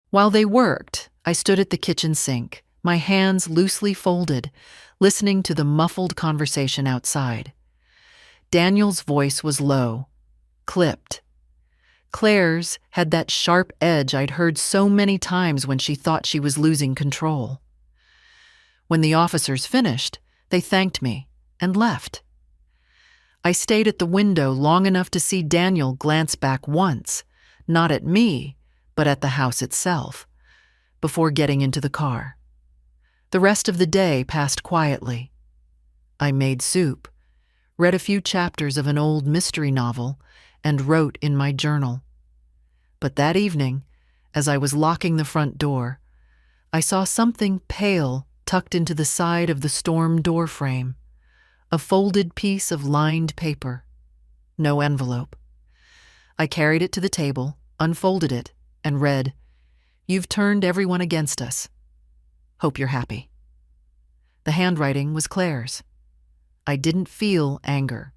While they worked, I stood at the kitchen sink, my hands loosely folded, listening to the muffled conversation outside. Daniel's voice was low, clipped. Claire's had that sharp edge I'd heard so many times when she thought she was losing control. When the officers finished, they thanked me and left. I stayed at the window long enough to see Daniel glance back once, not at me, but at the house itself, before getting into the car. The rest of the day passed quietly. I made soup, read a few chapters of an old mystery novel, and wrote in my journal. But that evening, as I was locking the front door, I saw something pale tucked into the side of the storm door frame. A folded piece of lined paper. No envelope. I carried it to the table, unfolded it, and read, "You've turned everyone against us. Hope you're happy." The handwriting was Claire's. I didn't feel anger.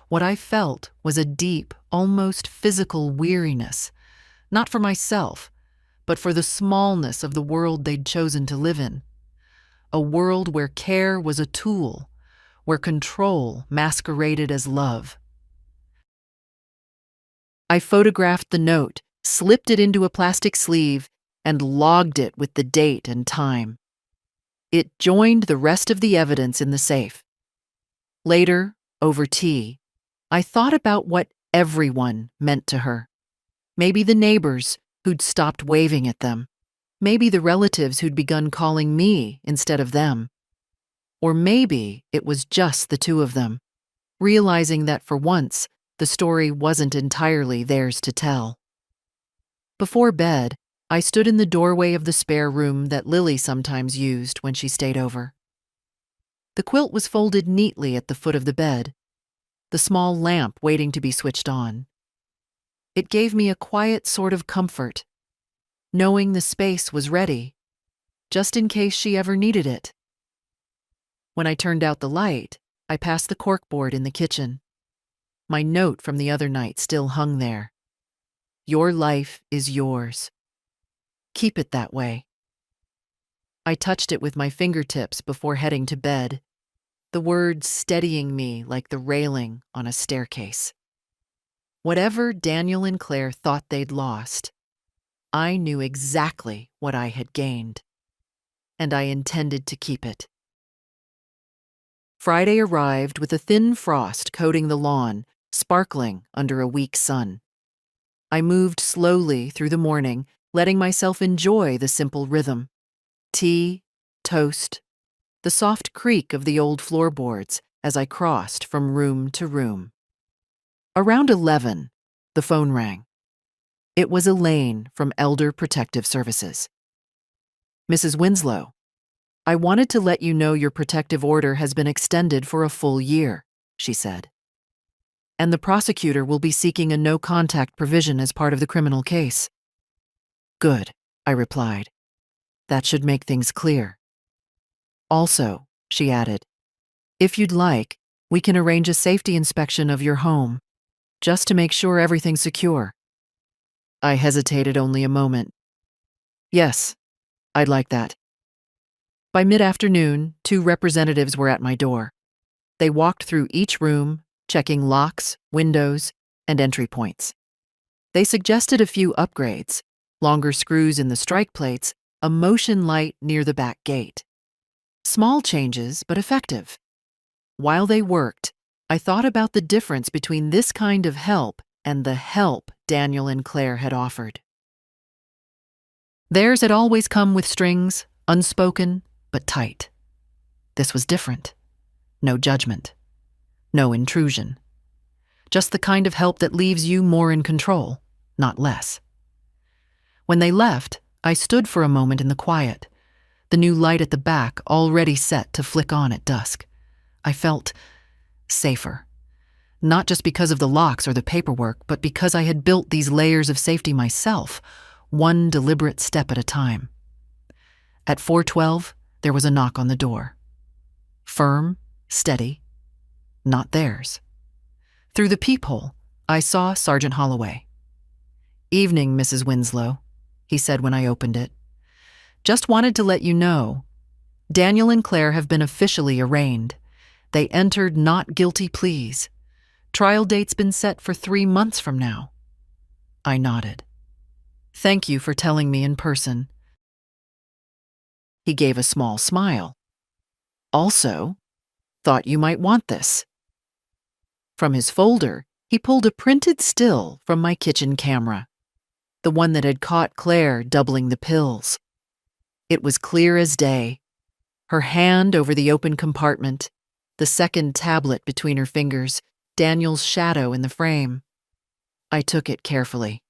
What I felt was a deep, almost physical weariness, not for myself, but for the smallness of the world they'd chosen to live in. A world where care was a tool, where control masqueraded as love. I photographed the note, slipped it into a plastic sleeve, and logged it with the date and time. It joined the rest of the evidence in the safe. Later, over tea, I thought about what everyone meant to her. Maybe the neighbors who'd stopped waving at them. Maybe the relatives who'd begun calling me instead of them. Or maybe it was just the two of them, realizing that for once, the story wasn't entirely theirs to tell. Before bed, I stood in the doorway of the spare room that Lily sometimes used when she stayed over. The quilt was folded neatly at the foot of the bed, the small lamp waiting to be switched on. It gave me a quiet sort of comfort, knowing the space was ready, just in case she ever needed it. When I turned out the light, I passed the corkboard in the kitchen. My note from the other night still hung there. Your life is yours. Keep it that way. I touched it with my fingertips before heading to bed, the words steadying me like the railing on a staircase. Whatever Daniel and Claire thought they'd lost, I knew exactly what I had gained, and I intended to keep it. Friday arrived with a thin frost coating the lawn, sparkling under a weak sun. I moved slowly through the morning, letting myself enjoy the simple rhythm. Tea, toast, the soft creak of the old floorboards as I crossed from room to room. Around 11, the phone rang. It was Elaine from Elder Protective Services. Mrs. Winslow, I wanted to let you know your protective order has been extended for a full year, she said. And the prosecutor will be seeking a no-contact provision as part of the criminal case. Good, I replied. That should make things clear. Also, she added, if you'd like, we can arrange a safety inspection of your home, just to make sure everything's secure. I hesitated only a moment. Yes, I'd like that. By mid-afternoon, 2 representatives were at my door. They walked through each room, checking locks, windows, and entry points. They suggested a few upgrades, longer screws in the strike plates, a motion light near the back gate. Small changes, but effective. While they worked, I thought about the difference between this kind of help and the help Daniel and Claire had offered. Theirs had always come with strings, unspoken, but tight. This was different. No judgment. No intrusion. Just the kind of help that leaves you more in control, not less. When they left, I stood for a moment in the quiet, the new light at the back already set to flick on at dusk. I felt safer. Not just because of the locks or the paperwork, but because I had built these layers of safety myself, one deliberate step at a time. At 4:12, there was a knock on the door. Firm, steady, not theirs. Through the peephole, I saw Sergeant Holloway. Evening, Mrs. Winslow, he said when I opened it. Just wanted to let you know, Daniel and Claire have been officially arraigned. They entered not guilty pleas. Trial date's been set for 3 months from now. I nodded. Thank you for telling me in person. He gave a small smile. Also, thought you might want this. From his folder, he pulled a printed still from my kitchen camera, the one that had caught Claire doubling the pills. It was clear as day. Her hand over the open compartment, the second tablet between her fingers, Daniel's shadow in the frame. I took it carefully.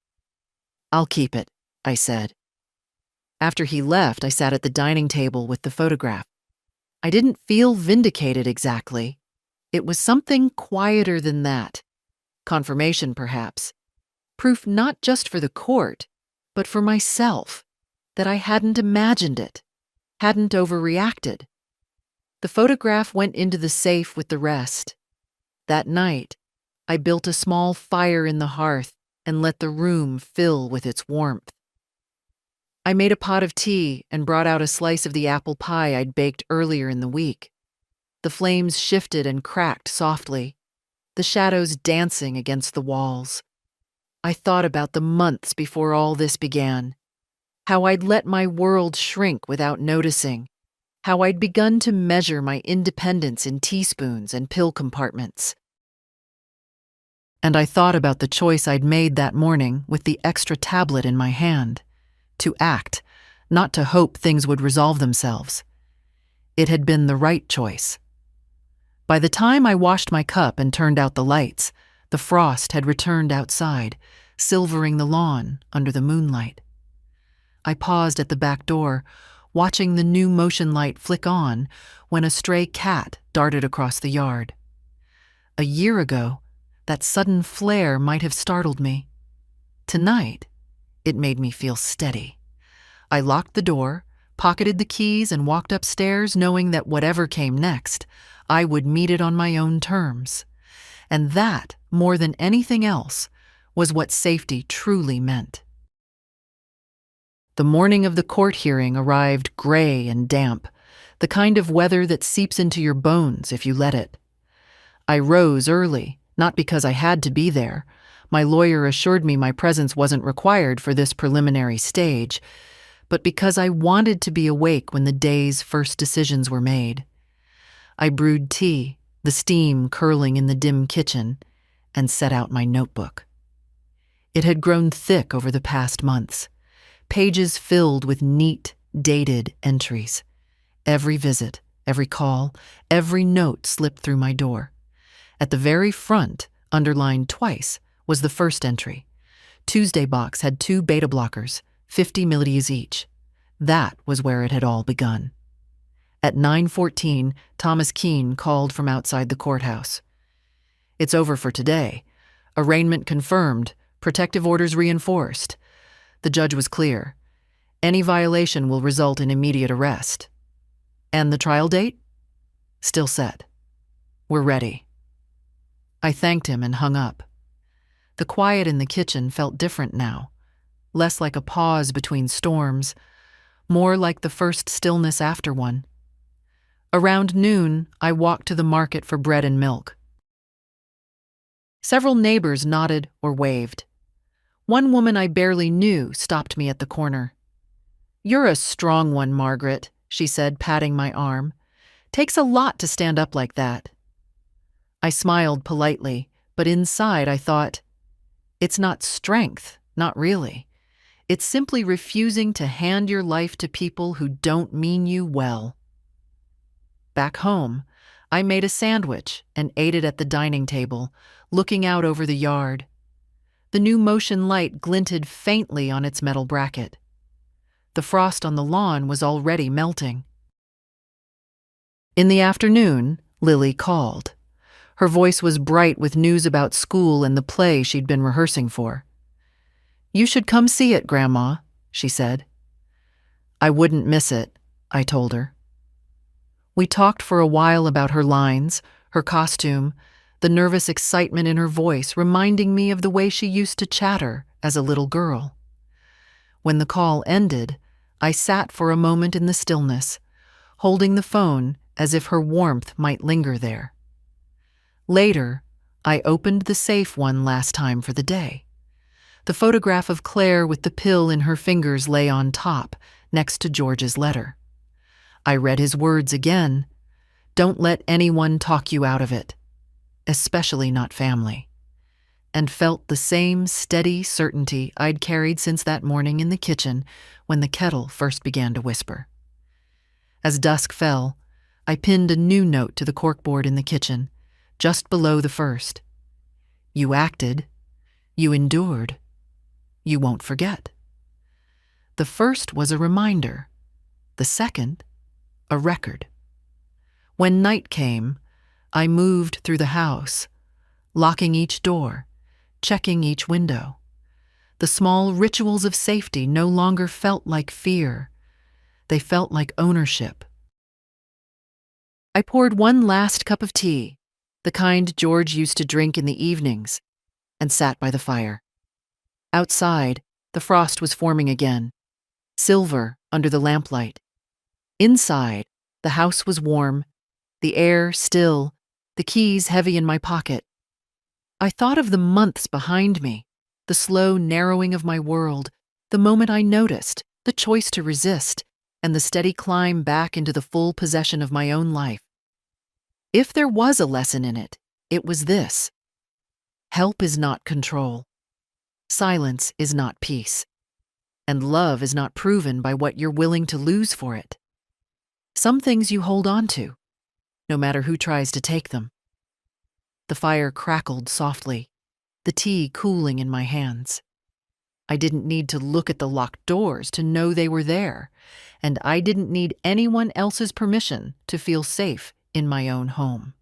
I'll keep it, I said. After he left, I sat at the dining table with the photograph. I didn't feel vindicated exactly. It was something quieter than that. Confirmation, perhaps. Proof not just for the court, but for myself, that I hadn't imagined it, hadn't overreacted. The photograph went into the safe with the rest. That night, I built a small fire in the hearth and let the room fill with its warmth. I made a pot of tea and brought out a slice of the apple pie I'd baked earlier in the week. The flames shifted and cracked softly, the shadows dancing against the walls. I thought about the months before all this began, how I'd let my world shrink without noticing, how I'd begun to measure my independence in teaspoons and pill compartments. And I thought about the choice I'd made that morning with the extra tablet in my hand. To act, not to hope things would resolve themselves. It had been the right choice. By the time I washed my cup and turned out the lights, the frost had returned outside, silvering the lawn under the moonlight. I paused at the back door, watching the new motion light flick on when a stray cat darted across the yard. A year ago, that sudden flare might have startled me. Tonight, it made me feel steady. I locked the door, pocketed the keys, and walked upstairs knowing that whatever came next, I would meet it on my own terms. And that, more than anything else, was what safety truly meant. The morning of the court hearing arrived gray and damp, the kind of weather that seeps into your bones if you let it. I rose early, not because I had to be there. My lawyer assured me my presence wasn't required for this preliminary stage, but because I wanted to be awake when the day's first decisions were made. I brewed tea, the steam curling in the dim kitchen, and set out my notebook. It had grown thick over the past months, pages filled with neat, dated entries. Every visit, every call, every note slipped through my door. At the very front, underlined twice, was the first entry. Tuesday box had 2 beta blockers, 50 millies each. That was where it had all begun. At 9:14, Thomas Keene called from outside the courthouse. "It's over for today. Arraignment confirmed, protective orders reinforced." The judge was clear. "Any violation will result in immediate arrest." "And the trial date?" "Still set. We're ready." I thanked him and hung up. The quiet in the kitchen felt different now, less like a pause between storms, more like the first stillness after one. Around noon, I walked to the market for bread and milk. Several neighbors nodded or waved. One woman I barely knew stopped me at the corner. "You're a strong one, Margaret," she said, patting my arm. "Takes a lot to stand up like that." I smiled politely, but inside I thought, it's not strength, not really. It's simply refusing to hand your life to people who don't mean you well. Back home, I made a sandwich and ate it at the dining table, looking out over the yard. The new motion light glinted faintly on its metal bracket. The frost on the lawn was already melting. In the afternoon, Lily called. Her voice was bright with news about school and the play she'd been rehearsing for. "You should come see it, Grandma," she said. "I wouldn't miss it," I told her. We talked for a while about her lines, her costume, the nervous excitement in her voice reminding me of the way she used to chatter as a little girl. When the call ended, I sat for a moment in the stillness, holding the phone as if her warmth might linger there. Later, I opened the safe one last time for the day. The photograph of Claire with the pill in her fingers lay on top, next to George's letter. I read his words again. "Don't let anyone talk you out of it, especially not family," and felt the same steady certainty I'd carried since that morning in the kitchen when the kettle first began to whisper. As dusk fell, I pinned a new note to the corkboard in the kitchen, just below the first. "You acted. You endured. You won't forget." The first was a reminder. The second, a record. When night came, I moved through the house, locking each door, checking each window. The small rituals of safety no longer felt like fear. They felt like ownership. I poured one last cup of tea, the kind George used to drink in the evenings, and sat by the fire. Outside, the frost was forming again, silver under the lamplight. Inside, the house was warm, the air still, the keys heavy in my pocket. I thought of the months behind me, the slow narrowing of my world, the moment I noticed, the choice to resist, and the steady climb back into the full possession of my own life. If there was a lesson in it, it was this. Help is not control. Silence is not peace. And love is not proven by what you're willing to lose for it. Some things you hold on to, no matter who tries to take them. The fire crackled softly, the tea cooling in my hands. I didn't need to look at the locked doors to know they were there, and I didn't need anyone else's permission to feel safe in my own home.